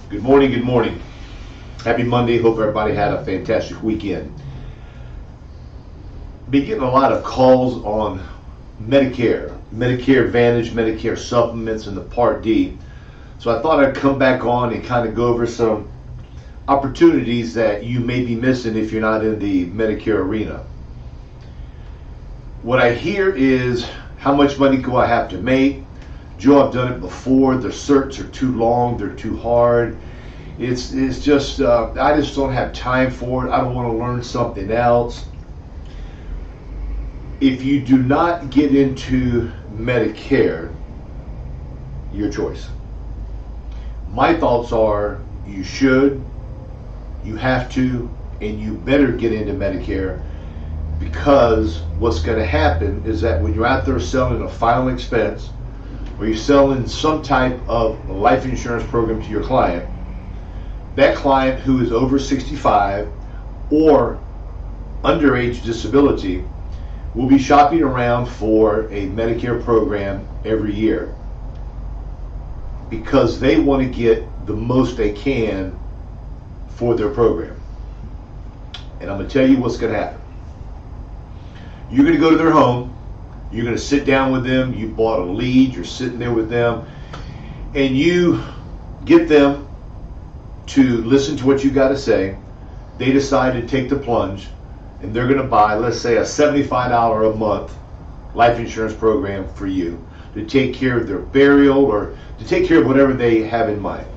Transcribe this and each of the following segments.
Good morning, good morning. Happy Monday. Hope everybody had a fantastic weekend. Been getting a lot of calls on Medicare Advantage, Medicare supplements, and the Part D. So I thought I'd come back on and kind of go over some opportunities that you may be missing if you're not in the Medicare arena. What I hear is, how much money do I have to make? Joe, I've done it before. The certs are too long. They're too hard. It's just, I just don't have time for it. I don't want to learn something else. If you do not get into Medicare, your choice. My thoughts are you should, you have to, and you better get into Medicare, because what's going to happen is that when you're out there selling a final expense, or you're selling some type of life insurance program to your client, that client who is over 65 or underage disability will be shopping around for a Medicare program every year because they want to get the most they can for their program. And I'm going to tell you what's going to happen. You're going to go to their home. You're going to sit down with them. You bought a lead. You're sitting there with them. And you get them to listen to what you got to say. They decide to take the plunge. And they're going to buy, let's say, a $75 a month life insurance program for you to take care of their burial or to take care of whatever they have in mind.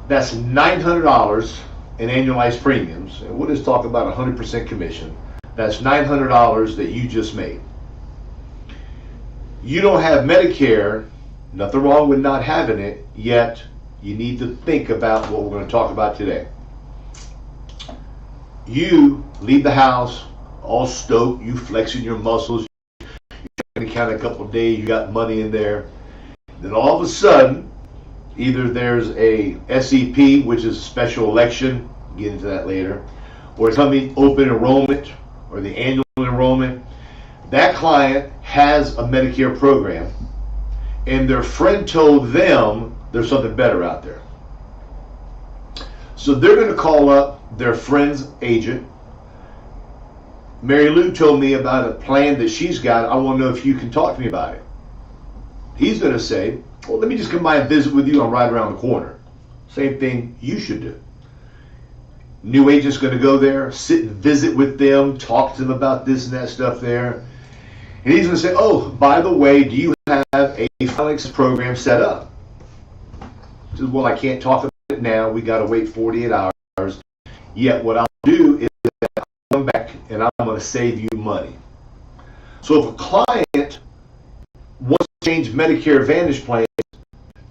That's $900 in annualized premiums. And we'll just talk about 100% commission. That's $900 that you just made. You don't have Medicare, nothing wrong with not having it, yet you need to think about what we're going to talk about today. You leave the house all stoked, you flexing your muscles, you're trying to count a couple of days, you got money in there. Then all of a sudden, either there's a SEP, which is a special election, get into that later, or it's coming open enrollment, or the annual enrollment. That client has a Medicare program, and their friend told them there's something better out there. So they're going to call up their friend's agent. Mary Lou told me about a plan that she's got. I want to know if you can talk to me about it. He's going to say, well, let me just come by and visit with you. I'm right around the corner. Same thing you should do. New agent's going to go there, sit and visit with them, talk to them about this and that stuff there. And he's going to say, oh, by the way, do you have a Felix program set up? He says, well, I can't talk about it now. We got to wait 48 hours. Yet what I'll do is I'll come back and I'm going to save you money. So if a client wants to change Medicare Advantage plans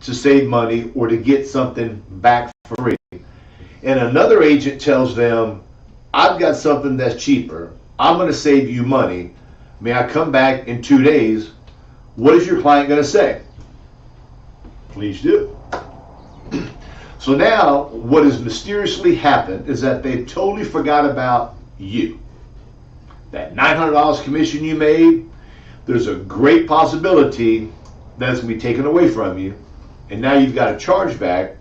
to save money or to get something back for free, and another agent tells them, I've got something that's cheaper, I'm going to save you money, may I come back in 2 days? What is your client going to say? Please do. So now, what has mysteriously happened is that they totally forgot about you. That $900 commission you made, there's a great possibility that it's going to be taken away from you, and now you've got a chargeback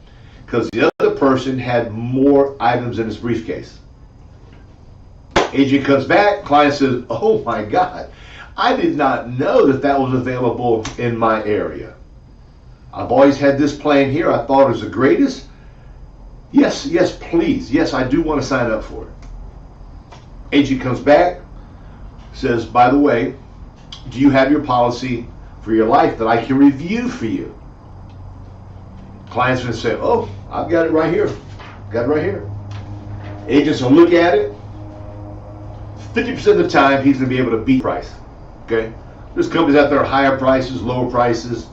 because the other person had more items in his briefcase. Agent comes back, client says, oh my God, I did not know that that was available in my area. I've always had this plan here. I thought it was the greatest. Yes, please. Yes, I do want to sign up for it. Agent comes back, says, by the way, do you have your policy for your life that I can review for you? Client's going to say, oh, I've got it right here. Got it right here. Agents will look at it. 50% of the time, he's going to be able to beat price. Okay? There's companies out there, higher prices, lower prices.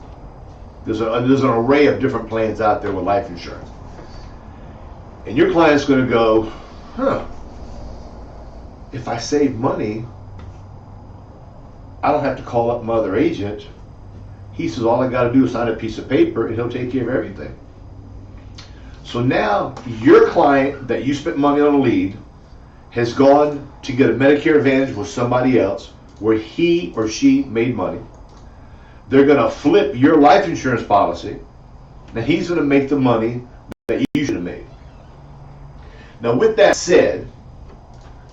There's an array of different plans out there with life insurance. And your client's going to go, if I save money, I don't have to call up my other agent. He says, all I got to do is sign a piece of paper and he'll take care of everything. So now your client that you spent money on a lead has gone to get a Medicare Advantage with somebody else where he or she made money. They're going to flip your life insurance policy Now he's going to make the money that you should have made. Now with that said,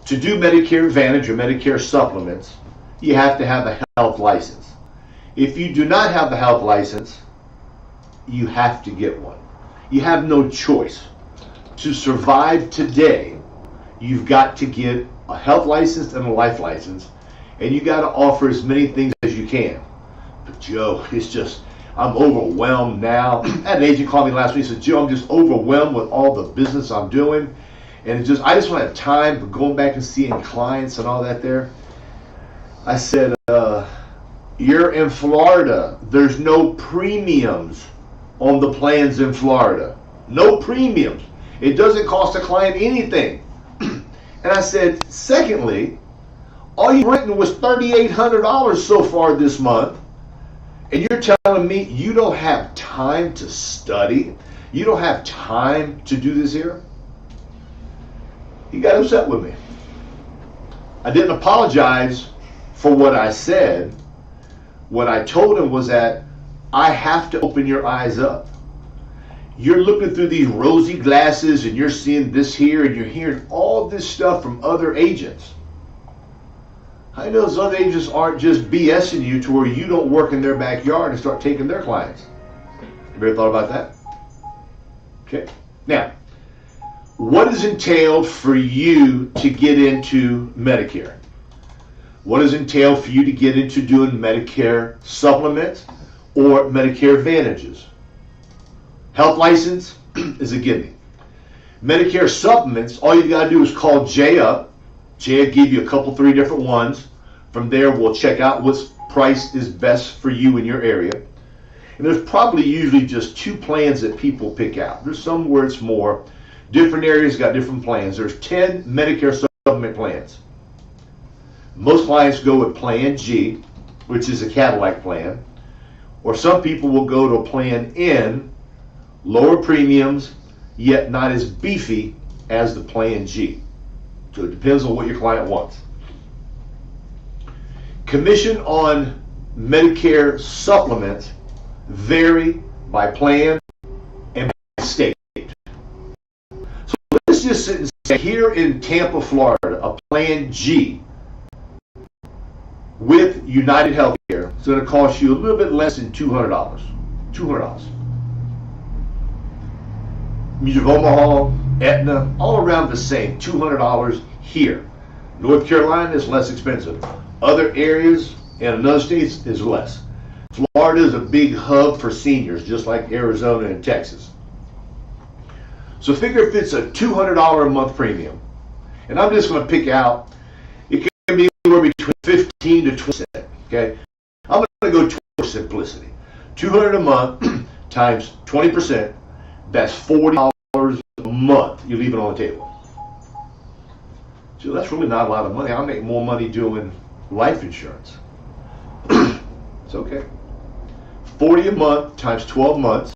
to do Medicare Advantage or Medicare supplements, you have to have a health license. If you do not have the health license, you have to get one. You have no choice. To survive today, you've got to get a health license and a life license, and you got to offer as many things as you can. But Joe, it's just, I'm overwhelmed now. I had an agent call me last week and said, Joe, I'm just overwhelmed with all the business I'm doing, and I just don't have time for going back and seeing clients and all that there. I said, you're in Florida. There's no premiums on the plans in Florida. No premiums. It doesn't cost a client anything. And I said, secondly, all you've written was $3,800 so far this month, and you're telling me you don't have time to study? You don't have time to do this here? He got upset with me. I didn't apologize for what I said. What I told him was that I have to open your eyes up. You're looking through these rosy glasses and you're seeing this here and you're hearing all this stuff from other agents. I know those other agents aren't just BSing you to where you don't work in their backyard and start taking their clients. Have you ever thought about that? Okay. Now, what is entailed for you to get into Medicare? What is entailed for you to get into doing Medicare supplements or Medicare Advantages? Health license is a gimme. Medicare supplements, all you got to do is call Jay up. Jay will give you a couple, 3 different ones. From there, we'll check out what price is best for you in your area. And there's probably usually just 2 plans that people pick out. There's some where it's more. Different areas got different plans. There's 10 Medicare supplement plans. Most clients go with Plan G, which is a Cadillac plan. Or some people will go to Plan N, lower premiums, yet not as beefy as the Plan G. So it depends on what your client wants. Commission on Medicare supplements vary by plan and by state. So let's just sit and say here in Tampa, Florida, a Plan G with United Healthcare is going to cost you a little bit less than $200. $200. Music of Omaha, Aetna, all around the same, $200 here. North Carolina is less expensive. Other areas and other states is less. Florida is a big hub for seniors, just like Arizona and Texas. So figure if it's a $200 a month premium, and I'm just going to pick out, it can be anywhere between 15 to 20%, okay? I'm going to go for simplicity. $200 a month times 20%, that's $40 a month you leave it on the table. So that's really not a lot of money. I'll make more money doing life insurance. It's okay. $40 a month times 12 months,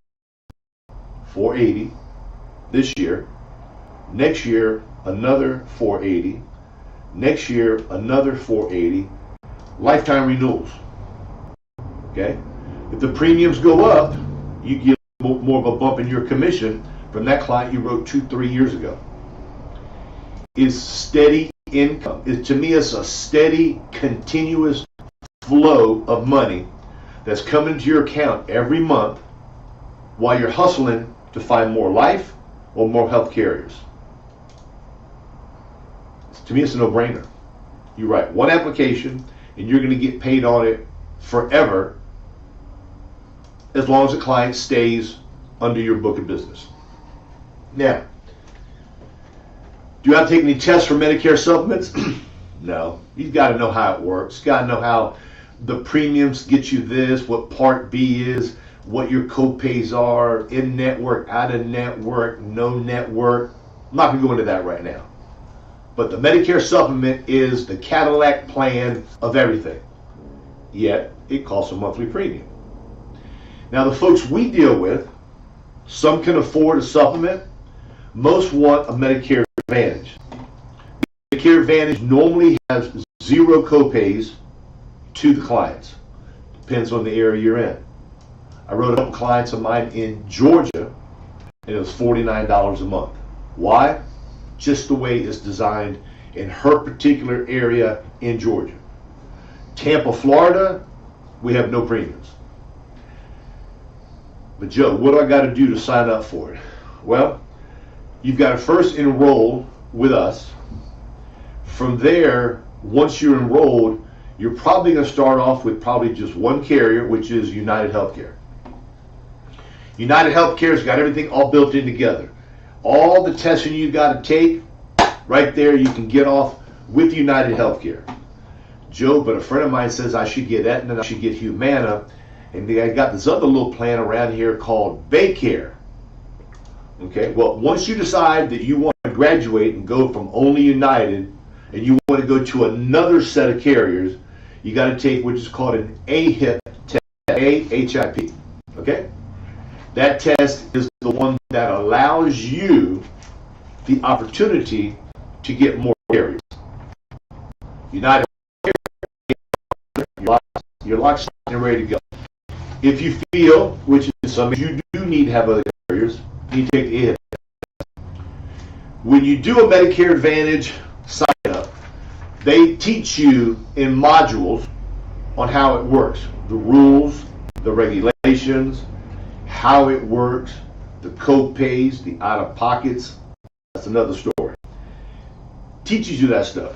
$480 this year. Next year, another $480. Next year, another $480. Lifetime renewals. Okay? If the premiums go up, you get more of a bump in your commission from that client you wrote 2-3 years ago. Is steady income. To me, it's a steady, continuous flow of money that's coming to your account every month while you're hustling to find more life or more health carriers. To me, it's a no-brainer. You write one application and you're going to get paid on it forever as long as the client stays under your book of business. Now, do you have to take any tests for Medicare supplements? No. You've got to know how it works. You've got to know how the premiums get you this, what Part B is, what your co-pays are, in-network, out-of-network, no network. I'm not going to go into that right now. But the Medicare supplement is the Cadillac plan of everything. Yet, it costs a monthly premium. Now, the folks we deal with, some can afford a supplement. Most want a Medicare Advantage. Medicare Advantage normally has 0 copays to the clients. Depends on the area you're in. I wrote a couple clients of mine in Georgia, and it was $49 a month. Why? Just the way it's designed in her particular area in Georgia. Tampa, Florida, we have no premiums. But Joe, what do I got to do to sign up for it? Well, you've got to first enroll with us. From there, once you're enrolled, you're probably going to start off with probably just one carrier, which is United Healthcare. United Healthcare's got everything all built in together. All the testing you got to take, right there, you can get off with United Healthcare. Joe, but a friend of mine says I should get Aetna and I should get Humana, and I got this other little plan around here called Baycare. Okay, well, once you decide that you want to graduate and go from only United and you want to go to another set of carriers, you got to take what is called an AHIP test, AHIP. Okay, that test is the one that allows you the opportunity to get more carriers. United, you're locked and ready to go. If you feel, which is something you do need to have other carriers, you take the AHIP. When you do a Medicare Advantage sign up, they teach you in modules on how it works, the rules, the regulations, how it works, the co-pays, the out-of-pockets. That's another story. Teaches you that stuff.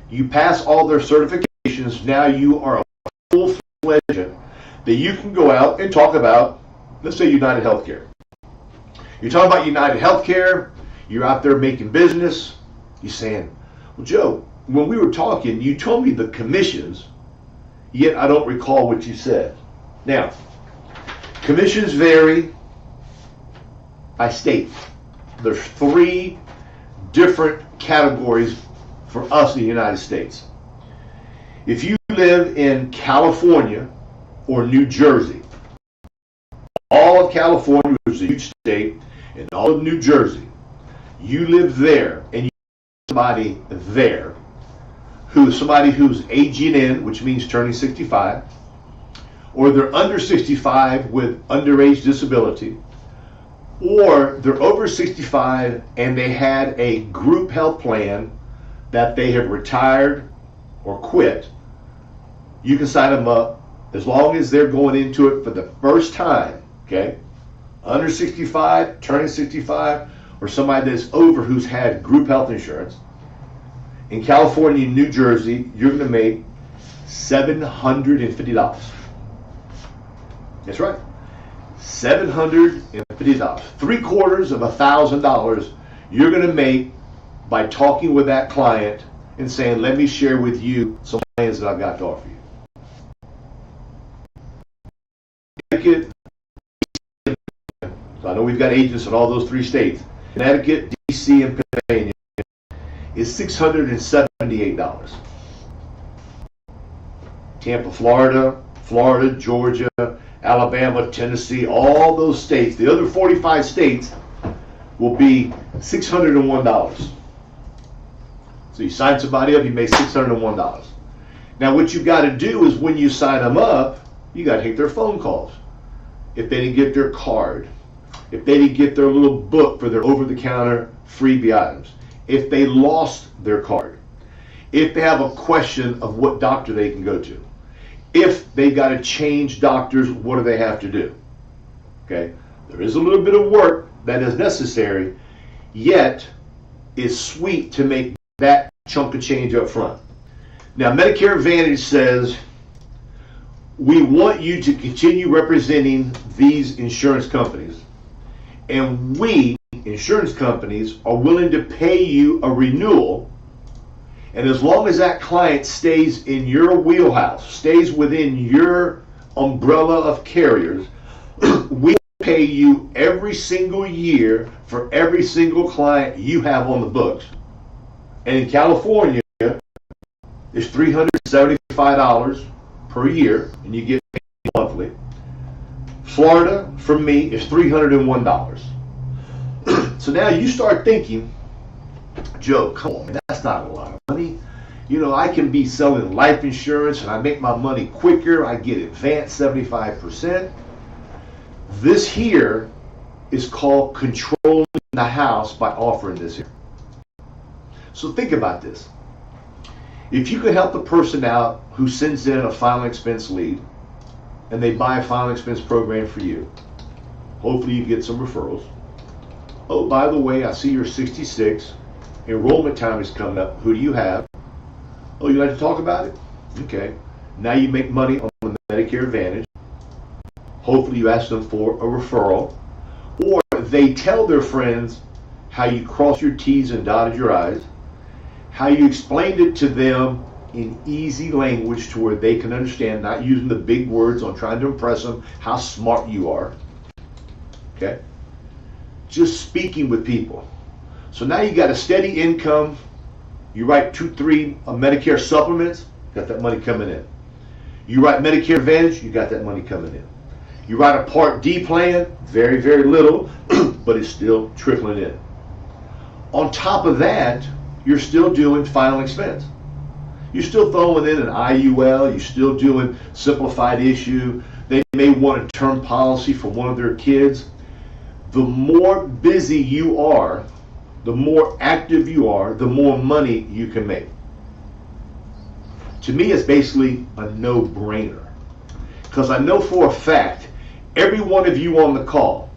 You pass all their certifications, now you are a full-fledged agent that you can go out and talk about, let's say United Healthcare. You're talking about United Healthcare, you're out there making business, you're saying, well, Joe, when we were talking, you told me the commissions, yet I don't recall what you said. Now, commissions vary by state. There's 3 different categories for us in the United States. If you live in California or New Jersey, all of California is a huge state, and all of New Jersey, you live there, and you have somebody there somebody who's aging in, which means turning 65, or they're under 65 with underage disability, or they're over 65 and they had a group health plan that they have retired or quit. You can sign them up as long as they're going into it for the first time, okay? Under 65, turning 65, or somebody that's over who's had group health insurance. In California and New Jersey, you're going to make $750. That's right, $750. $750 you're going to make by talking with that client and saying, let me share with you some plans that I've got to offer you. Connecticut, so I know we've got agents in all those 3 states. Connecticut, DC, and Pennsylvania is $678. Tampa, Florida, Georgia, Alabama, Tennessee, all those states, the other 45 states will be $601. So you sign somebody up, you make $601. Now what you've got to do is when you sign them up, you got to take their phone calls. If they didn't get their card, if they didn't get their little book for their over-the-counter freebie items, if they lost their card, if they have a question of what doctor they can go to, if they got to change doctors, what do they have to do? Okay, there is a little bit of work that is necessary, yet it's sweet to make that chunk of change up front. Now, Medicare Advantage says, we want you to continue representing these insurance companies, and we, insurance companies, are willing to pay you a renewal, and as long as that client stays in your wheelhouse, stays within your umbrella of carriers, we pay you every single year for every single client you have on the books. And in California, it's $375 per year, and you get paid monthly. Florida, for me, is $301. So now you start thinking, Joe, come on, man, that's not a lot of money. I can be selling life insurance and I make my money quicker. I get advanced 75%. This here is called controlling the house by offering this here. So think about this. If you could help the person out who sends in a final expense lead and they buy a final expense program for you, hopefully you get some referrals. Oh, by the way, I see you're 66. Enrollment time is coming up. Who do you have? Oh, you like to talk about it? Okay. Now you make money on the Medicare Advantage. Hopefully you ask them for a referral. Or they tell their friends how you crossed your T's and dotted your I's, how you explained it to them in easy language to where they can understand, not using the big words on trying to impress them, how smart you are. Okay? Just speaking with people. So now you got a steady income. You write 2-3 Medicare supplements, got that money coming in. You write Medicare Advantage, you got that money coming in. You write a Part D plan, very, very little, but it's still trickling in. On top of that, you're still doing final expense. You're still throwing in an IUL, you're still doing simplified issue. They may want a term policy for one of their kids. The more busy you are, the more active you are, the more money you can make. To me, it's basically a no-brainer. Because I know for a fact, every one of you on the call,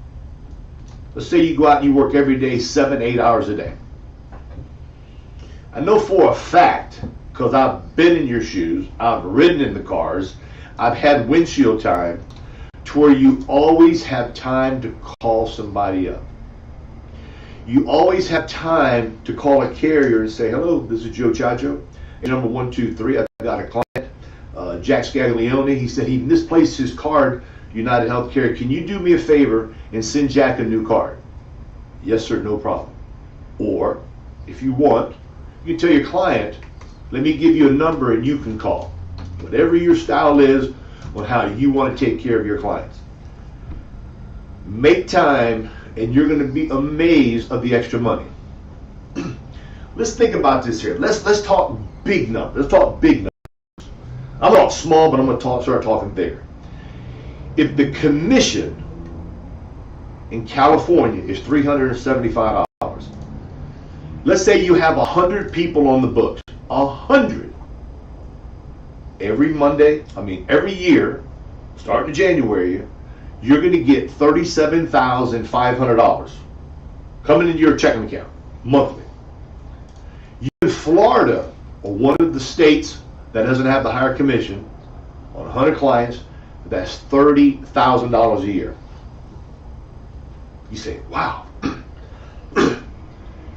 let's say you go out and you work every day 7-8 hours a day. I know for a fact, because I've been in your shoes, I've ridden in the cars, I've had windshield time, to where you always have time to call somebody up. You always have time to call a carrier and say, hello, this is Joe Ciaccio. And number 123, I've got a client, Jack Scaglione. He said he misplaced his card, United Healthcare. Can you do me a favor and send Jack a new card? Yes, sir, no problem. Or, if you want, you can tell your client, let me give you a number and you can call. Whatever your style is on how you want to take care of your clients. Make time and you're going to be amazed of the extra money. Let's think about this here. Let's talk big numbers. Let's talk big numbers. I'm not small, but I'm going to start talking bigger. If the commission in California is $375, let's say you have 100 people on the books. 100. Every year, starting in January, you're going to get $37,500 coming into your checking account monthly. You in Florida, or one of the states that doesn't have the higher commission, on 100 clients, that's $30,000 a year. You say, wow.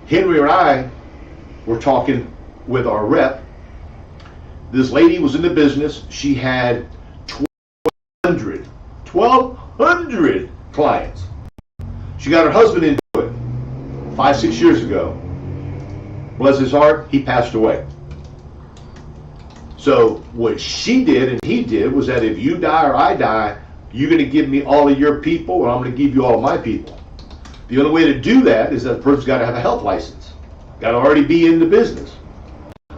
Henry and I were talking with our rep. This lady was in the business. She had 1,200 clients. She got her husband into it 5-6 years ago. Bless his heart, he passed away. So what she did and he did was that if you die or I die, you're going to give me all of your people and I'm going to give you all of my people. The only way to do that is that the person's got to have a health license. Got to already be in the business.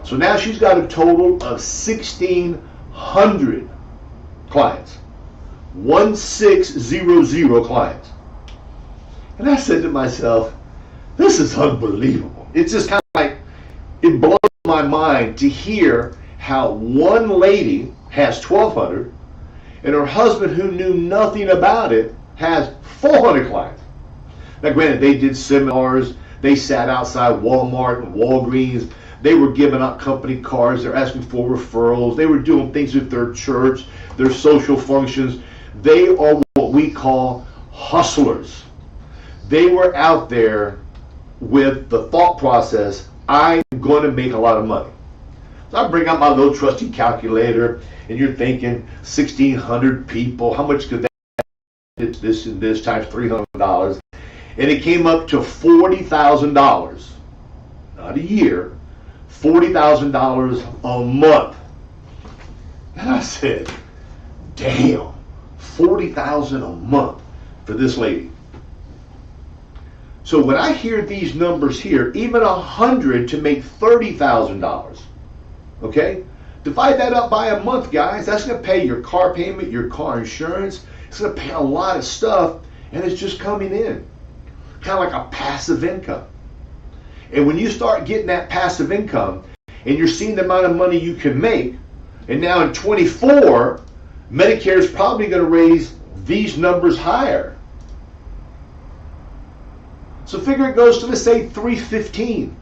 So now she's got a total of 1,600 clients. 1,600 clients. And I said to myself, this is unbelievable. It's just kind of like, it blows my mind to hear how one lady has 1,200 and her husband, who knew nothing about it, has 400 clients. Now granted, they did seminars, they sat outside Walmart and Walgreens, they were giving out company cards, they're asking for referrals, they were doing things with their church, their social functions. They are what we call hustlers. They were out there with the thought process, I'm going to make a lot of money. So I bring out my little trusty calculator, and you're thinking 1,600 people, how much could that be? This and this times $300. And it came up to $40,000, not a year, $40,000 a month. And I said, damn, $40,000 a month for this lady. So when I hear these numbers here, even 100 to make $30,000, Okay? Divide that up by a month, guys. That's going to pay your car payment, your car insurance. It's going to pay a lot of stuff, and it's just coming in. Kind of like a passive income. And when you start getting that passive income, and you're seeing the amount of money you can make, and now in 24, Medicare is probably going to raise these numbers higher. So figure it goes to, let's say, 315.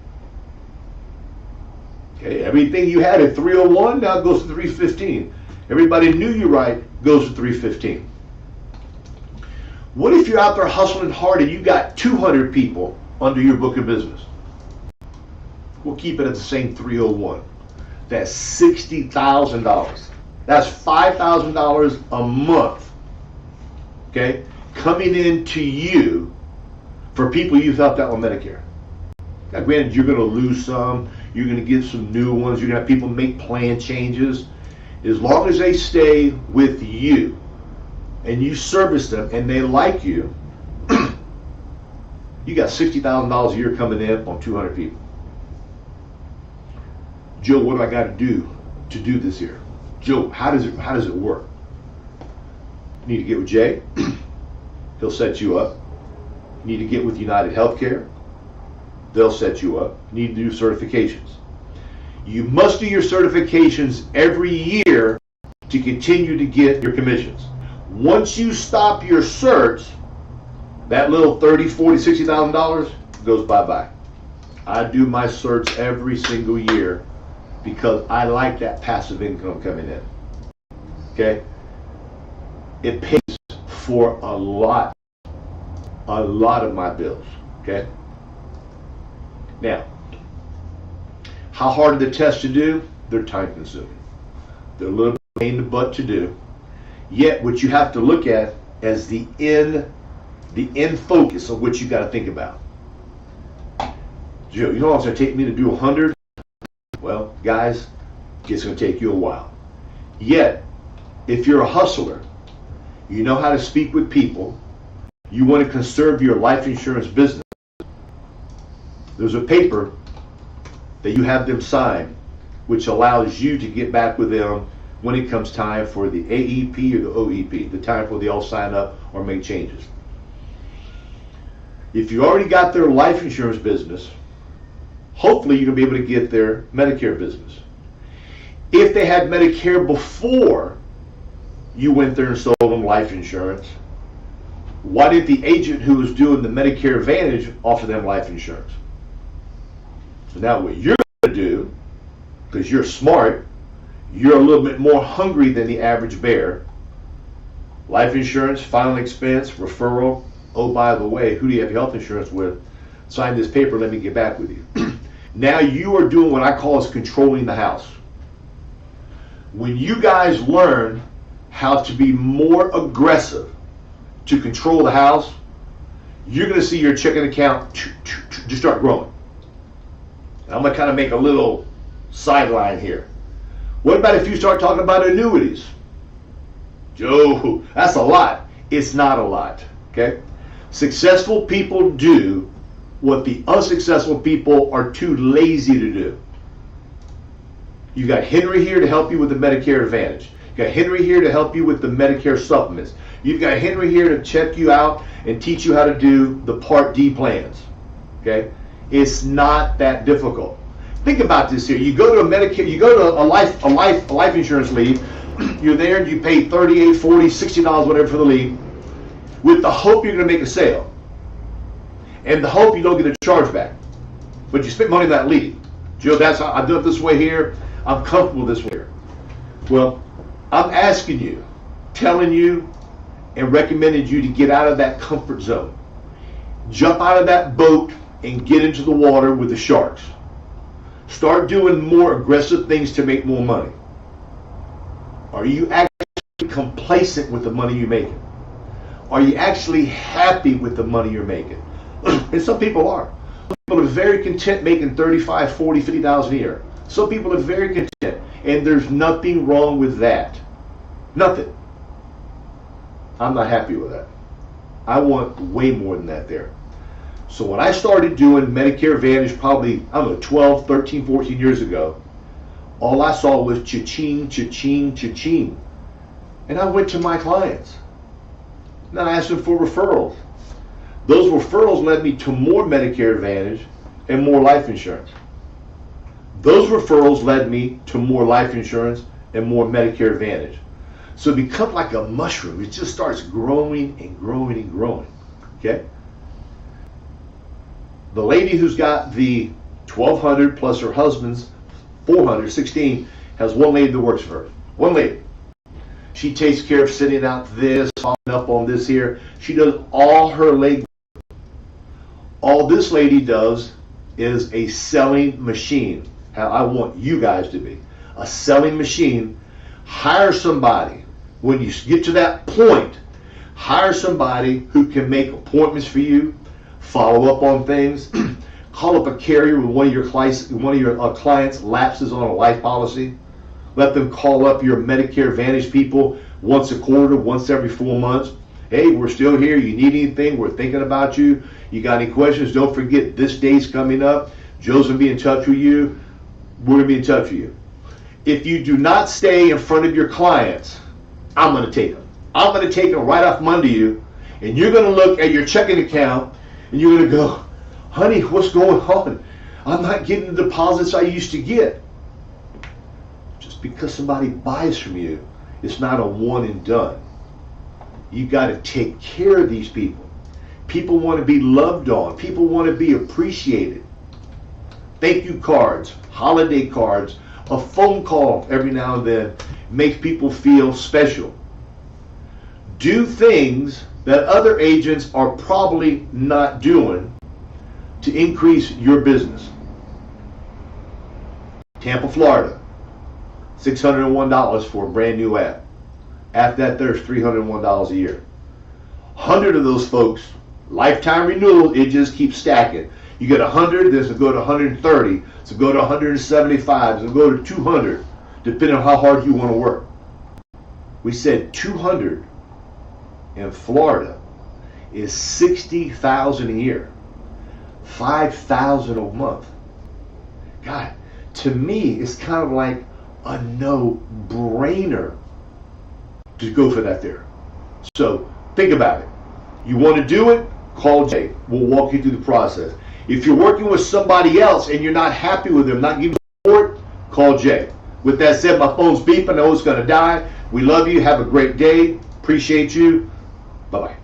Okay, everything you had at 301 now goes to 315. Everybody knew you right goes to 315. What if you're out there hustling hard and you got 200 people under your book of business? We'll keep it at the same 301. That's $60,000. That's $5,000 a month. Okay, coming into you for people you've helped out on Medicare. Now, granted, you're going to lose some. You're going to get some new ones. You're going to have people make plan changes. As long as they stay with you and you service them and they like you, you got $60,000 a year coming in on 200 people. Joe, what do I got to do this here? Joe, how does it work? You need to get with Jay. He'll set you up. You need to get with United Healthcare. They'll set you up. You need to do certifications. You must do your certifications every year to continue to get your commissions. Once you stop your certs, that little $30,000, $40,000, $60,000 goes bye-bye. I do my certs every single year because I like that passive income coming in. Okay? It pays for a lot of my bills. Okay? Now, how hard are the tests to do? They're time consuming. They're a little bit pain in the butt to do. Yet what you have to look at as the end focus of what you got to think about. Joe, you know what's going to take me to do 100? Well, guys, it's going to take you a while. Yet, if you're a hustler, you know how to speak with people, you want to conserve your life insurance business, there's a paper that you have them sign which allows you to get back with them when it comes time for the AEP or the OEP, the time for they all sign up or make changes. If you already got their life insurance business, hopefully you're going to be able to get their Medicare business. If they had Medicare before you went there and sold them life insurance, why did the agent who was doing the Medicare Advantage offer them life insurance? So now what you're going to do, because you're smart, you're a little bit more hungry than the average bear. Life insurance, final expense, referral. Oh, by the way, who do you have health insurance with? Sign this paper, let me get back with you. Now you are doing what I call is controlling the house. When you guys learn how to be more aggressive to control the house, you're going to see your checking account just start growing. I'm going to kind of make a little sideline here. What about if you start talking about annuities? Joe, that's a lot. It's not a lot, okay? Successful people do what the unsuccessful people are too lazy to do. You got Henry here to help you with the Medicare Advantage. You got Henry here to help you with the Medicare supplements. You've got Henry here to check you out and teach you how to do the Part D plans, okay? It's not that difficult. Think about this here. You go to a Medicare, you go to a life insurance lead. You're there and you pay $38, $40, $60, whatever for the lead, with the hope you're going to make a sale, and the hope you don't get a chargeback. But you spent money on that lead. Joe, I do it this way here. I'm comfortable this way here. Well, I'm asking you, telling you, and recommending you to get out of that comfort zone. Jump out of that boat and get into the water with the sharks. Start doing more aggressive things to make more money. Are you actually complacent with the money you're making? Are you actually happy with the money you're making? And some people are. Some people are very content making $35,000, $40,000, $50,000 a year. Some people are very content, and there's nothing wrong with that. Nothing. I'm not happy with that. I want way more than that there. So when I started doing Medicare Advantage probably, 12, 13, 14 years ago, All I saw was cha-ching, cha-ching, cha-ching. And I went to my clients. And I asked them for referrals. Those referrals led me to more Medicare Advantage and more life insurance. Those referrals led me to more life insurance and more Medicare Advantage. So it becomes like a mushroom. It just starts growing and growing and growing. Okay? The lady who's got the 1,200 plus her husband's 416 has one lady that works for her. One lady. She takes care of sending out this, following up on this here. She does all her leg. All this lady does is a selling machine. How I want you guys to be. A selling machine. Hire somebody. When you get to that point, hire somebody who can make appointments for you, follow up on things, call up a carrier when one of your clients lapses on a life policy. Let them call up your Medicare Advantage people once a quarter, once every 4 months. Hey, we're still here. You need anything? We're thinking about you. You got any questions? Don't forget, this day's coming up. Joe's going to be in touch with you. We're going to be in touch with you. If you do not stay in front of your clients, I'm going to take them. I'm going to take them right off Monday you, and you're going to look at your checking account, and you're going to go, honey, what's going on? I'm not getting the deposits I used to get. Just because somebody buys from you, it's not a one and done. You got to take care of these people. People want to be loved on. People want to be appreciated. Thank you cards, holiday cards, a phone call every now and then makes people feel special. Do things that other agents are probably not doing to increase your business. Tampa, Florida, $601 for a brand new app. After that, there's $301 a year. 100 of those folks, lifetime renewal, it just keeps stacking. You get 100, this will go to 130, this will go to 175, this will go to 200, depending on how hard you want to work. We said 200 in Florida is $60,000 a year, $5,000 a month. God, to me, it's kind of like a no-brainer to go for that there. So think about it. You want to do it? Call Jay. We'll walk you through the process. If you're working with somebody else and you're not happy with them, not giving support, call Jay. With that said, my phone's beeping. I know it's going to die. We love you. Have a great day. Appreciate you. Bye-bye.